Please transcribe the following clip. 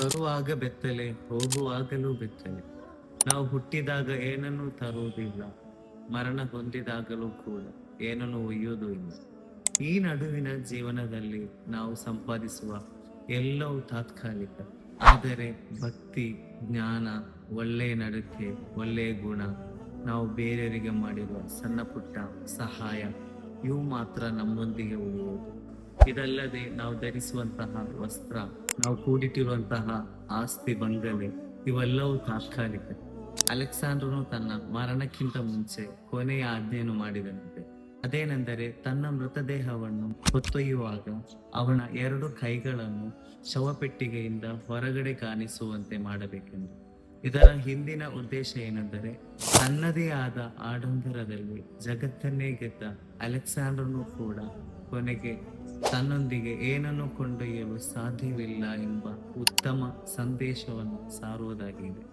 ಬರುವಾಗ ಬೆತ್ತಲೆ, ಹೋಗುವಾಗಲೂ ಬೆತ್ತಲೆ. ನಾವು ಹುಟ್ಟಿದಾಗ ಏನನ್ನೂ ತರುವುದಿಲ್ಲ, ಮರಣ ಹೊಂದಿದಾಗಲೂ ಕೂಡ ಏನನ್ನು ಒಯ್ಯುವುದೂ ಇಲ್ಲ. ಈ ನಡುವಿನ ಜೀವನದಲ್ಲಿ ನಾವು ಸಂಪಾದಿಸುವ ಎಲ್ಲವೂ ತಾತ್ಕಾಲಿಕ. ಆದರೆ ಭಕ್ತಿ, ಜ್ಞಾನ, ಒಳ್ಳೆಯ ನಡತೆ, ಒಳ್ಳೆಯ ಗುಣ, ನಾವು ಬೇರೆಯವರಿಗೆ ಮಾಡಿರುವ ಸಣ್ಣ ಪುಟ್ಟ ಸಹಾಯ, ಇವು ಮಾತ್ರ ನಮ್ಮೊಂದಿಗೆ ಉಳಿಯುವುದು. ಇದಲ್ಲದೆ ನಾವು ಧರಿಸುವಂತಹ ವಸ್ತ್ರ, ನಾವು ಕೂಡಿಟ್ಟಿರುವಂತಹ ಆಸ್ತಿ, ಬಂಗಲೆ, ಇವೆಲ್ಲವೂ ತಾತ್ಕಾಲಿಕ. ಅಲೆಕ್ಸಾಂಡ್ರನು ತನ್ನ ಮರಣಕ್ಕಿಂತ ಮುಂಚೆ ಕೊನೆಯ ಆಜ್ಞೆಯನ್ನು ಮಾಡಿದಂತೆ, ಅದೇನೆಂದರೆ ತನ್ನ ಮೃತದೇಹವನ್ನು ಹೊತ್ತೊಯ್ಯುವಾಗ ಅವನ 2 ಕೈಗಳನ್ನು ಶವಪೆಟ್ಟಿಗೆಯಿಂದ ಹೊರಗಡೆ ಕಾಣಿಸುವಂತೆ ಮಾಡಬೇಕೆಂದು. ಇದರ ಹಿಂದಿನ ಉದ್ದೇಶ ಏನೆಂದರೆ, ತನ್ನದೇ ಆದ ಆಡಂಬರದಲ್ಲಿ ಜಗತ್ತನ್ನೇ ಗೆದ್ದ ಅಲೆಕ್ಸಾಂಡ್ರನು ಕೂಡ ಕೊನೆಗೆ ತನ್ನೊಂದಿಗೆ ಏನನ್ನು ಕೊಂಡೊಯ್ಯಲು ಸಾಧ್ಯವಿಲ್ಲ ಎಂಬ ಉತ್ತಮ ಸಂದೇಶವನ್ನು ಸಾರುವುದಾಗಿದೆ.